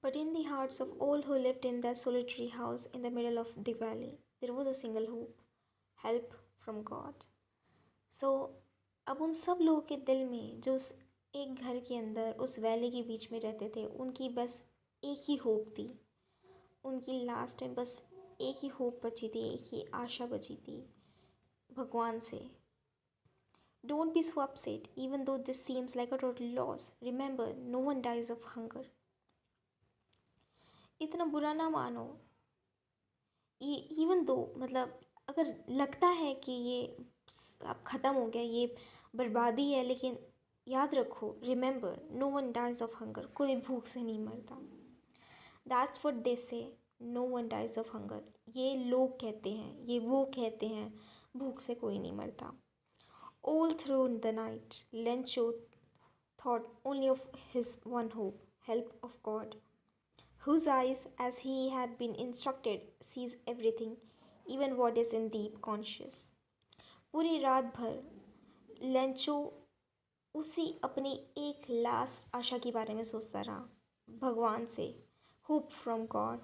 But in the hearts of all who lived in that solitary house in the middle of the valley, there was a single hope, help from God. सो अब उन सब लोगों के दिल में जो उस एक घर के अंदर उस वैली के बीच में रहते थे, उनकी बस एक ही होप थी। उनकी लास्ट में बस एक ही होप बची थी, एक ही आशा बची थी भगवान से। Don't be so upset even though this seems like a total loss, remember no one dies of hunger. इतना बुरा ना मानो। इवन दो मतलब अगर लगता है कि ये अब ख़त्म हो गया, ये बर्बादी है, लेकिन याद रखो, remember no one dies of hunger, कोई भूख से नहीं मरता। That's what they say, no one dies of hunger. ये लोग कहते हैं, ये वो कहते हैं, भूख से कोई नहीं मरता। All through the night Lencho thought only of his one hope, help of God, whose eyes, as he had been instructed, sees everything, even what is in deep conscious. पूरी रात भर लेंचो उसी अपनी एक लास्ट आशा के बारे में सोचता रहा, भगवान से, होप फ्रॉम गॉड,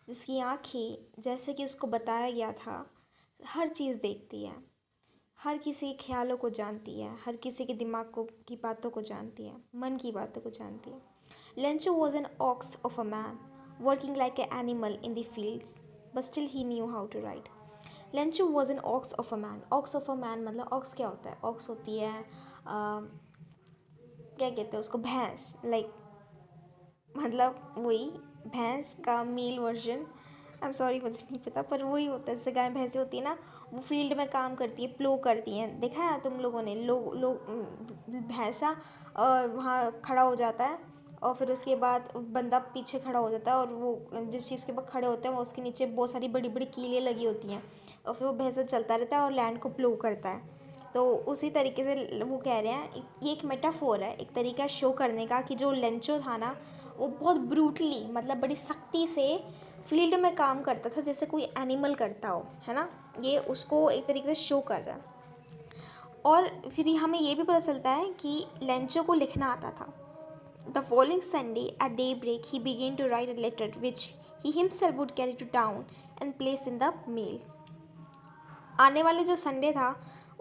जिसकी आँखें जैसे कि उसको बताया गया था हर चीज़ देखती है, हर किसी के ख्यालों को जानती है, हर किसी के दिमाग को की बातों को जानती है, मन की बातों को जानती है। Lencho was an ox of a man working like an animal in the fields, but still he knew how to ride. Lencho was an ox of a man. Ox of a man मतलब ox क्या होता है? Ox होती है क्या कहते हैं उसको, भैंस, लाइक मतलब वही भैंस का male version. I am sorry, मुझे नहीं पता, पर वही होता है। जैसे गाय भैंसें होती है ना, वो फील्ड में काम करती है, प्लो करती हैं, देखा है तुम लोगों ने। लोग लोग भैंसा वहाँ खड़ा हो जाता है और फिर उसके बाद बंदा पीछे खड़ा हो जाता है, और वो जिस चीज़ के ऊपर खड़े होते हैं वो उसके नीचे बहुत सारी बड़ी बड़ी कीलें लगी होती हैं, और फिर वो भैंसा चलता रहता है और लैंड को प्लो करता है। तो उसी तरीके से वो कह रहे हैं, ये एक मेटाफोर है, एक तरीका शो करने का कि जो लेंचो था ना, वो बहुत ब्रूटली मतलब बड़ी सख्ती से फील्ड में काम करता था, जैसे कोई एनिमल करता हो, है ना। ये उसको एक तरीके से शो कर रहा है। और फिर हमें ये भी पता चलता है कि लेंचो को लिखना आता था। The following Sunday at daybreak he began to write a letter which he himself would carry to town and place in the mail. आने वाले जो संडे था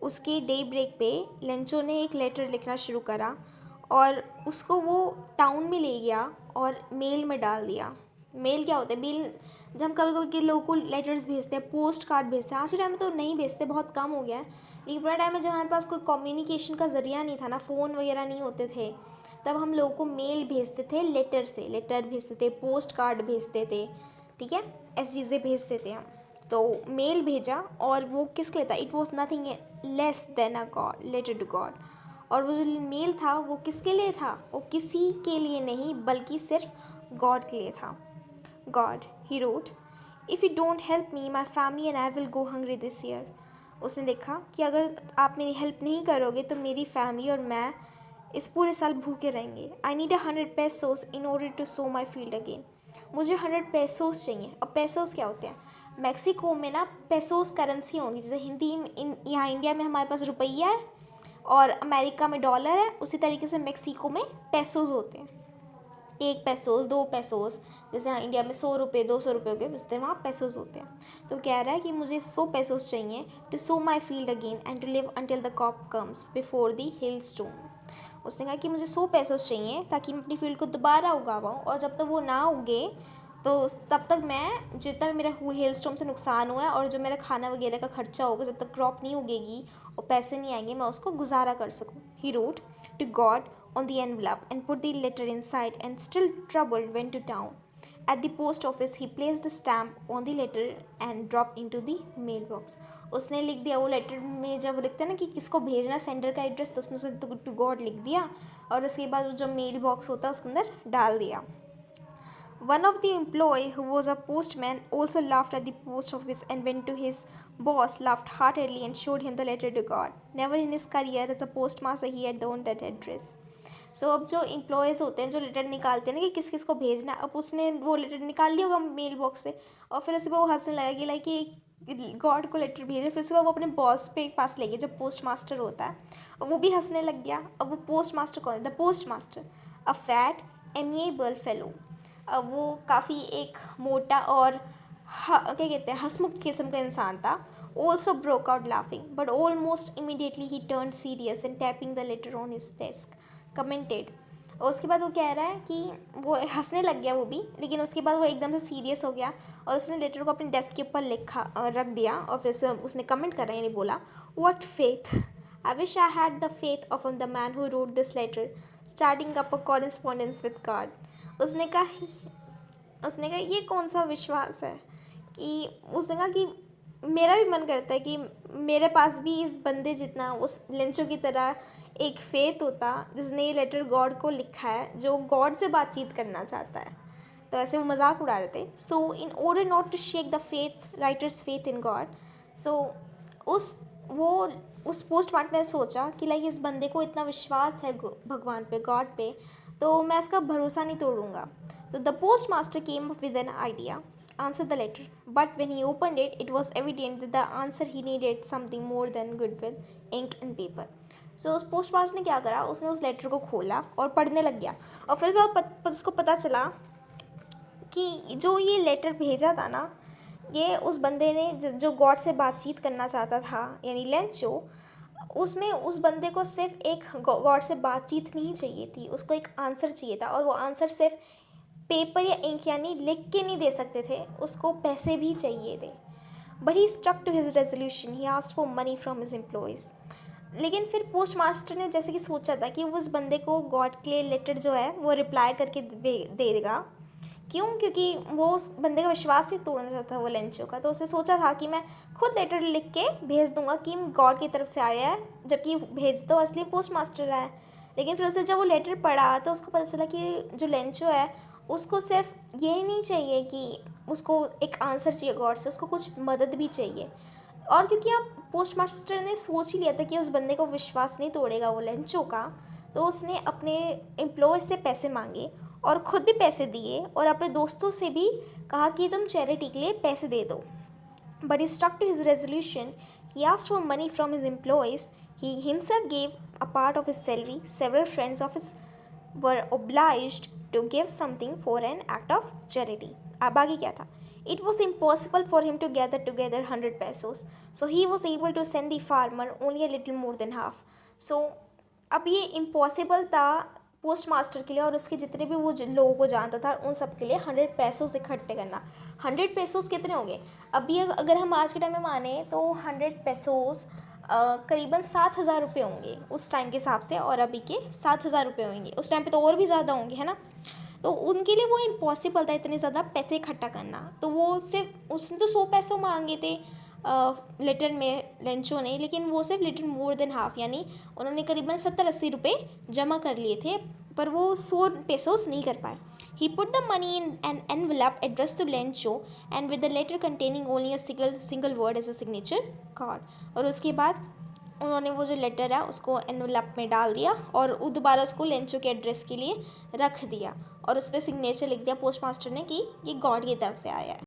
उसके डे ब्रेक पे लेंचो ने एक लेटर लिखना शुरू करा, और उसको वो टाउन में ले गया और मेल में डाल दिया। मेल क्या होता है? मेल, जब हम कभी कभी के लोगों को लेटर्स भेजते हैं, पोस्ट कार्ड भेजते हैं। आज के टाइम में तो नहीं भेजते, बहुत कम हो गया है, लेकिन पुराने टाइम में जब हमारे पास कोई कम्युनिकेशन का ज़रिया नहीं था ना, फ़ोन वगैरह नहीं होते थे, तब हम लोगों को मेल भेजते थे, लेटर से, लेटर भेजते थे, पोस्ट कार्ड भेजते थे, ठीक है, ऐसी चीज़ें भेजते थे हम। तो मेल भेजा, और वो किसके लिए था? It was nothing less than a God, letter to God. और वो जो मेल था वो किसके लिए था? वो किसी के लिए नहीं, बल्कि सिर्फ गॉड के लिए था। God, he wrote, if you don't help me my family and I will go hungry this year. उसने लिखा कि अगर आप मेरी हेल्प नहीं करोगे तो मेरी फैमिली और मैं इस पूरे साल भूखे रहेंगे। I need 100 pesos in order to sow my field again. मुझे 100 पेसोस चाहिए। अब पेसोस क्या होते हैं? मैक्सिको में ना पेसोस करेंसी होगी, जैसे हिंदी यहाँ इंडिया में हमारे पास रुपया है और अमेरिका में डॉलर है, उसी तरीके से मैक्सिको में पेसोस होते हैं। 1 पेसोस, 2 पेसोस, जैसे यहाँ इंडिया में 100 रुपये, 200 रुपये हो गए, उससे वहाँ पेसोस होते हैं। तो कह रहा है कि मुझे 100 पेसोस चाहिए to sow my field again and to live until the crop comes before the hailstone. उसने कहा कि मुझे 100 पेसोस चाहिए ताकि मैं अपनी फील्ड को दोबारा उगा पाऊँ, और जब तक वो ना उगे तो तब तक मैं, जितना भी मेरा हेल स्टॉर्म से नुकसान हुआ है और जो मेरा खाना वगैरह का खर्चा होगा, जब तक क्रॉप नहीं उगेगी और पैसे नहीं आएंगे, मैं उसको गुजारा कर सकूँ। He wrote to God on the envelope and put the letter inside, and still troubled went to town. At the post office he placed a stamp on the letter and dropped into the mailbox. उसने लिख दिया वो letter में, जब लिखते हैं ना कि किसको भेजना, सेंडर का एड्रेस, तो उसमें से टू गॉड लिख दिया, और उसके बाद जो मेल बॉक्स होता है उसके अंदर डाल दिया। One of the employee who was a postman also laughed at the post office and went to his boss, laughed heartily and showed him the letter to God. Never in his career as a postmaster he had known that address. सो अब जो employees होते हैं, जो letter निकालते हैं ना कि किस किस को भेजना है, अब उसने वो लेटर निकाल लिया होगा मेल बॉक्स से, और फिर उसके बाद वो हंसने लगा कि लाइक कि गॉड को लेटर भेजे। फिर उसके बाद वो अपने बॉस पे पास ले गया, जो पोस्ट मास्टर होता है, और वो भी हंसने लग गया। अब वो पोस्ट मास्टर कौन है? The post master, a fat amiable fellow, वो काफ़ी एक मोटा और क्या कहते हैं, हंसमुख किस्म का इंसान था. Also broke out laughing but almost immediately he turn serious and tapping the later on his desk. Commented. और उसके बाद वो कह रहा है कि वो हंसने लग गया वो भी, लेकिन उसके बाद वो एकदम से सीरियस हो गया और उसने लेटर को अपने डेस्क के ऊपर रख दिया. और फिर उसने कमेंट कर रहा है, यानी बोला, what faith. I wish I had the faith of the man who wrote this letter starting up a correspondence with God. उसने कहा ये कौन सा विश्वास है, कि उसने कहा कि मेरा भी मन करता है कि मेरे पास भी इस बंदे जितना, उस लेंचो की तरह एक फेथ होता जिसने ये लेटर गॉड को लिखा है, जो गॉड से बातचीत करना चाहता है. तो ऐसे वो मजाक उड़ा रहे थे. So in order not to shake the faith writers faith in God, so उस पोस्टमार्टम ने सोचा कि लाइक इस बंदे को इतना विश्वास है भगवान पे, गॉड पे, तो मैं इसका भरोसा नहीं तोड़ूंगा. So the postmaster came up with an idea, answered the letter, but when he opened it, it was evident that the answer he needed something more than goodwill, ink and paper. So उस postmaster ने क्या करा, उसने उस letter को खोला और पढ़ने लग गया. और फिर उसको पता चला कि जो ये लेटर भेजा था ना, ये उस बंदे ने जो गॉड से बातचीत करना चाहता था, यानी लेंचो, उसमें उस बंदे को सिर्फ एक गॉड से बातचीत नहीं चाहिए थी, उसको एक आंसर चाहिए था. और वो आंसर सिर्फ पेपर या इंक यानी लिख के नहीं दे सकते थे, उसको पैसे भी चाहिए थे. But he stuck to his resolution, he asked for money from his employees. लेकिन फिर पोस्ट ने जैसे कि सोचा था कि वो उस बंदे को गॉड के लिए लेटर जो है वो रिप्लाई करके दे देगा. क्यों? क्योंकि वो उस बंदे का विश्वास नहीं तोड़ना चाहता वो लेंचो का. तो उसने सोचा था कि मैं खुद लेटर लिख के भेज दूंगा कि गॉड की तरफ से आया है, जबकि भेज तो असली पोस्ट मास्टर है. लेकिन फिर उसे जब वो लेटर पढ़ा तो उसको पता चला कि जो लेंचो है उसको सिर्फ ये नहीं चाहिए कि उसको एक आंसर चाहिए गॉड से, उसको कुछ मदद भी चाहिए. और क्योंकि अब पोस्ट मास्टर ने सोच ही लिया था कि उस बंदे को विश्वास नहीं तोड़ेगा वो लेंचो का, तो उसने अपने एम्प्लॉय से पैसे मांगे और ख़ुद भी पैसे दिए और अपने दोस्तों से भी कहा कि तुम चैरिटी के लिए पैसे दे दो. But he stuck to his resolution. He asked for money from his employees. He himself gave a part of his salary. Several friends of his were obliged to give something for an act of charity. अब आगे क्या था? It was impossible for him to gather together 100 pesos, so he was able to send the farmer only a little more than half. So अब ये impossible था post master के लिए और उसके जितने भी वो लोगों को जानता था उन सब के लिए 100 पैसोस इकट्ठे करना. 100 पैसोस कितने होंगे? अभी अगर हम आज के टाइम में माने तो 100 पैसोस करीबन 7,000 रुपये होंगे उस टाइम के हिसाब से, और अभी के 7,000 रुपये होंगे. उस टाइम पे तो और भी ज़्यादा होंगे, है ना. तो उनके लिए वो इम्पॉसिबल था इतने ज़्यादा पैसे इकट्ठा करना. तो वो सिर्फ उसने तो 100 पैसों मांगे थे लेटर में लेंचो ने, लेकिन वो सिर्फ लिटिल मोर देन हाफ, यानी उन्होंने करीबन 70-80 रुपये जमा कर लिए थे, पर वो 100 पेसोस नहीं कर पाए. He put the money in an envelope addressed to Lencho and with the letter containing only a single word as a signature card. और उसके बाद उन्होंने वो जो लेटर है उसको एनवेलप में डाल दिया और दोबारा उसको लेंचो के एड्रेस के लिए रख दिया और उस पर सिग्नेचर लिख दिया पोस्ट मास्टर ने कि ये गॉड की तरफ से आया है.